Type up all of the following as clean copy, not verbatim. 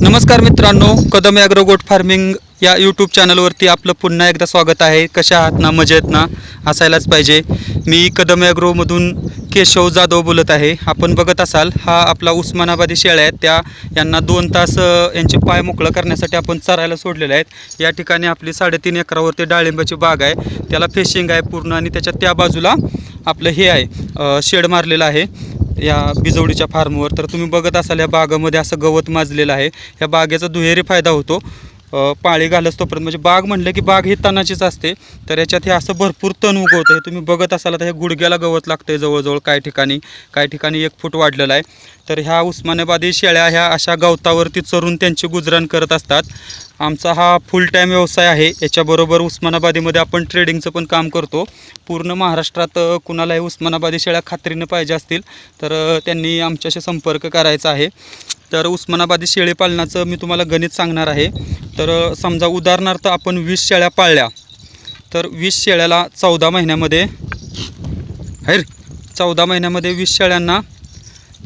नमस्कार मित्रांनो, कदम ॲग्रो गोट फार्मिंग या यूट्यूब चॅनलवरती आपलं पुन्हा एकदा स्वागत आहे। कशा आहात ना? मजेत ना? असायलाच पाहिजे। मी कदम ॲग्रोमधून केशव जाधव बोलत आहे। आपण बघत असाल हा आपला उस्मानाबादी शेळ्या आहेत, यांना 2 तास यांचे पाय मोकळं करण्यासाठी आपण चरायला सोडलेले आहेत। या ठिकाणी आपली 3.5 एकरावरती डाळिंबाची बाग आहे, त्याला फेशिंग आहे पूर्ण आणि त्याच्या त्या बाजूला आपलं हे आहे शेड मारलेलं आहे या बिजवडीच्या फार्मवर। तर तुम्ही बघत असाल या बागेमध्ये असं गवत माजलेलं आहे। या बागेचा दुहेरी फायदा होतो, पाळी घालस तोपर्यंत, म्हणजे बाग म्हणलं की बाग ही तणाचीच असते। तर याच्यात हे असं भरपूर तण उगवतं आहे, तुम्ही बघत असाल तर हे गुडघ्याला गवत लागतं जवळजवळ, काही ठिकाणी 1 फूट वाढलेलं आहे। तर ह्या उस्मानाबादी शेळ्या ह्या अशा गवतावरती चरून त्यांची गुजरण करत असतात। आमचा हा फुल टाईम व्यवसाय आहे। याच्याबरोबर उस्मानाबादीमध्ये आपण ट्रेडिंगचं पण काम करतो। पूर्ण महाराष्ट्रात कुणालाही उस्मानाबादी शेळ्या खात्रीने पाहिजे असतील तर त्यांनी आमच्याशी संपर्क करायचा आहे। तर उस्मानाबादी शेळी पालनाचं मी तुम्हाला गणित सांगणार आहे। तर समजा उदाहरणार्थ आपण 20 शेळ्या पाळल्या तर 20 शेळ्याला 14 महिन्यामध्ये 20 शेळ्यांना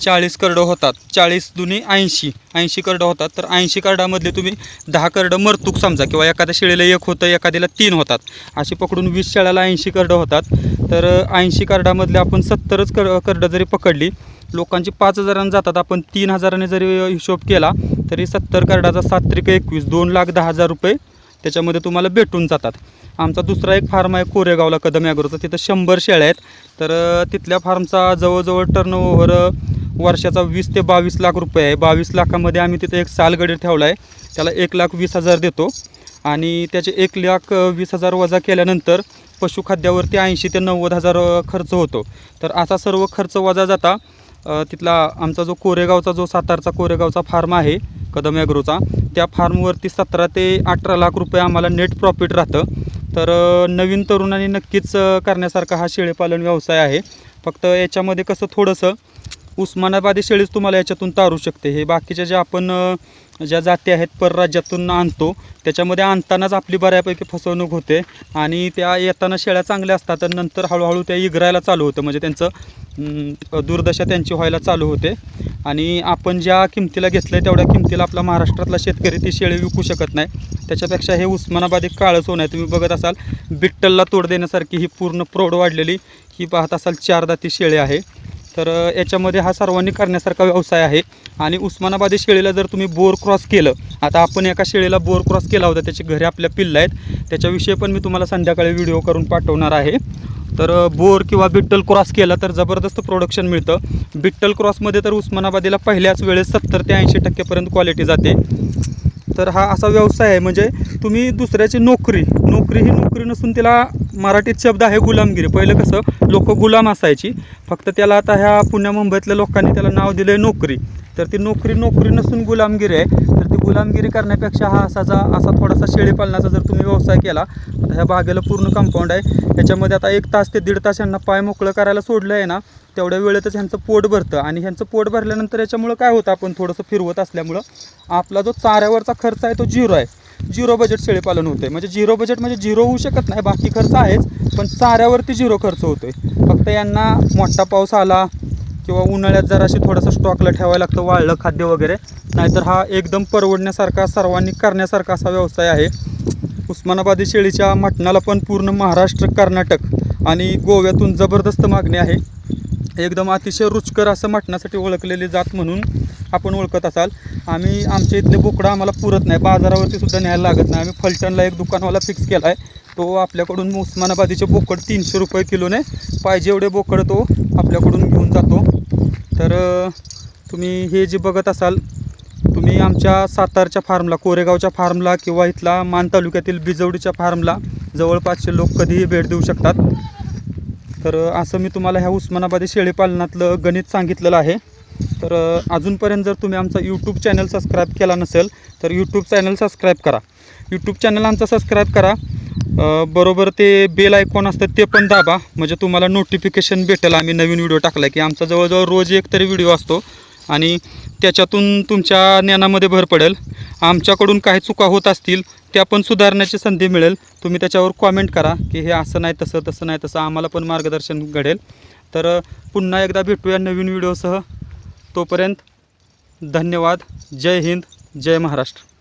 40 करडं होतात। 40 दुनी 80 करडं होतात। तर 80 करडामधले तुम्ही 10 करडं मरतूक समजा, किंवा एखाद्या शेळीला 1 होतं, एखाद्याला 3 होतात, अशी पकडून 20 शेळ्याला 80 करडं होतात। तर 80 करडामधले आपण 70च करडं जरी पकडली, लोकांची 5,000 जातात, आपण 3,000 जरी हिशोब केला तरी 70 करडाचा 7 त्रिक 21, 2,10,000 रुपये त्याच्यामध्ये तुम्हाला भेटून जातात। आमचा दुसरा एक फार्म आहे कोरेगावला कदम ॲग्रोचा, तिथं 100 शेळ्या आहेत। तर तिथल्या फार्मचा जवळजवळ टर्नओव्हर वर्षाचा 20 ते 22 लाख रुपये आहे। 22 लाखामध्ये आम्ही तिथे एक सालगडी ठेवला आहे, त्याला 1,20,000 देतो आणि त्याचे 1,20,000 वजा केल्यानंतर पशुखाद्यावरती 80 ते 90,000 खर्च होतो। तर असा सर्व खर्च वजा जाता तिथला आमचा जो कोरेगावचा, जो सातारचा कोरेगावचा फार्म आहे कदम ॲग्रोचा, त्या फार्मवरती 17 ते 18 लाख रुपये आम्हाला नेट प्रॉफिट राहतं। तर नवीन तरुणांनी नक्कीच करण्यासारखा हा शेळीपालन व्यवसाय आहे। फक्त याच्यामध्ये कसं थोडंसं उस्मानाबादी शेळीच तुम्हाला याच्यातून तारू शकते। हे बाकीच्या ज्या आपण ज्या जाती आहेत परराज्यातून आणतो त्याच्यामध्ये आणतानाच आपली बऱ्यापैकी फसवणूक होते आणि त्या येताना शेळ्या चांगल्या असतात, तर नंतर हळूहळू त्या इगरायला चालू होतं, म्हणजे त्यांचं दुर्दशा त्यांची व्हायला चालू होते आणि आपण ज्या किमतीला घेतलं आहे तेवढ्या किमतीला आपला महाराष्ट्रातला शेतकरी ती शेळी विकू शकत नाही। त्याच्यापेक्षा हे उस्मानाबादी काळं सोनं आहे। तुम्ही बघत असाल बिट्टलला तोड देण्यासारखी ही पूर्ण प्रौढ वाढलेली ही पाहत असाल 4 दाती शेळी आहे। तर याच्यामध्ये हा सर्वांनी करण्यासारखा व्यवसाय आहे। आणि उस्मानाबादी शेळीला जर तुम्ही बोर क्रॉस केलं, आता आपण एका शेळीला बोर क्रॉस केला होता, त्याची घरी आपल्या पिल्लं आहेत, त्याच्याविषयी पण मी तुम्हाला संध्याकाळी व्हिडिओ करून पाठवणार आहे। तर बोर किंवा बिट्टल क्रॉस केला तर जबरदस्त प्रोडक्शन मिळतं। बिट्टल क्रॉसमध्ये तर उस्मानाबादीला पहिल्याच वेळेस 70 ते 80% क्वालिटी जाते। तर हा असा व्यवसाय आहे, म्हणजे तुम्ही दुसऱ्याची नोकरी ही नोकरी नसून तिला मराठीत शब्द आहे गुलामगिरी। पहिलं कसं लोक गुलाम असायची, फक्त त्याला आता ह्या पुण्या मुंबईतल्या लोकांनी त्याला नाव दिलं आहे नोकरी। तर ती नोकरी नसून गुलामगिरी आहे। तर ती गुलामगिरी करण्यापेक्षा हा असा थोडासा शेळीपालनाचा जर तुम्ही व्यवसाय केला, आता ह्या बागेला पूर्ण कंपाऊंड आहे, त्याच्यामध्ये आता 1 तास ते 1.5 तास यांना पाय मोकळं करायला सोडलं आहे ना, तेवढ्या वेळेतच ह्यांचं पोट भरतं आणि ह्यांचं पोट भरल्यानंतर याच्यामुळं काय होतं, आपण थोडंसं फिरवत असल्यामुळं आपला जो चाऱ्यावरचा खर्च आहे तो 0 आहे। 0 बजेट शेळीपालन होतं आहे, म्हणजे 0 बजेट म्हणजे 0 होऊ शकत नाही, बाकी खर्च आहेच, पण चाऱ्यावरती 0 खर्च होतो आहे। फक्त यांना मोठा पाऊस आला किंवा उन्हाळ्यात जराशी थोडंसं स्टॉकला ठेवायला लागतं वाळलं खाद्य वगैरे, नाहीतर हा एकदम परवडण्यासारखा सर्वांनी करण्यासारखा असा व्यवसाय आहे। उस्मानाबादी शेळीच्या मटणाला पण पूर्ण महाराष्ट्र, कर्नाटक आणि गोव्यातून जबरदस्त मागणी आहे। एकदम अतिशय रुचकर असं मटणासाठी ओळखलेली जात म्हणून आपण ओळखत असाल। आमच्या इथले बोकडं आम्हाला पुरत नाही, बाजारावरती सुद्धा न्यायला लागत नाही। आम्ही फलटणला एक दुकानवाला फिक्स केला आहे, तो आपल्याकडून उस्मानाबादीचे बोकड 300 रुपये किलोने पाहिजे एवढे बोकड तो आपल्याकडून घेऊन जातो। तर तुम्ही हे जे बघत असाल, तुम्ही आमच्या सातारच्या फार्मला, कोरेगावच्या फार्मला किंवा इथला मान तालुक्यातील बिजवडीच्या फार्मला जवळपासचे लोक कधीही भेट देऊ शकतात। तर असं मी तुम्हाला ह्या उस्मानाबादी शेळीपालनातलं गणित सांगितलेलं आहे। तर अजूनपर्यंत जर तुम्ही आमचा यूट्यूब चॅनल सबस्क्राईब केला नसेल तर यूट्यूब चॅनल सबस्क्राईब करा, यूट्यूब चॅनल आमचा सबस्क्राईब करा, बरोबर ते बेल आयकॉन असतं ते पण दाबा, म्हणजे तुम्हाला नोटिफिकेशन भेटेल आम्ही नवीन व्हिडिओ टाकला की। आमचा जवळजवळ रोज एक तरी व्हिडिओ असतो आणि त्याच्यातून तुमच्या ज्ञानामध्ये भर पडेल। आमच्याकडून काही चुका होत असतील त्या पण सुधारण्याची संधी मिळेल, तुम्ही त्याच्यावर कॉमेंट करा की हे असं नाही तसं नाही तसं, आम्हाला पण मार्गदर्शन घडेल। तर पुन्हा एकदा भेटूया नवीन व्हिडिओसह, तोपर्यंत धन्यवाद। जय हिंद। जय महाराष्ट्र.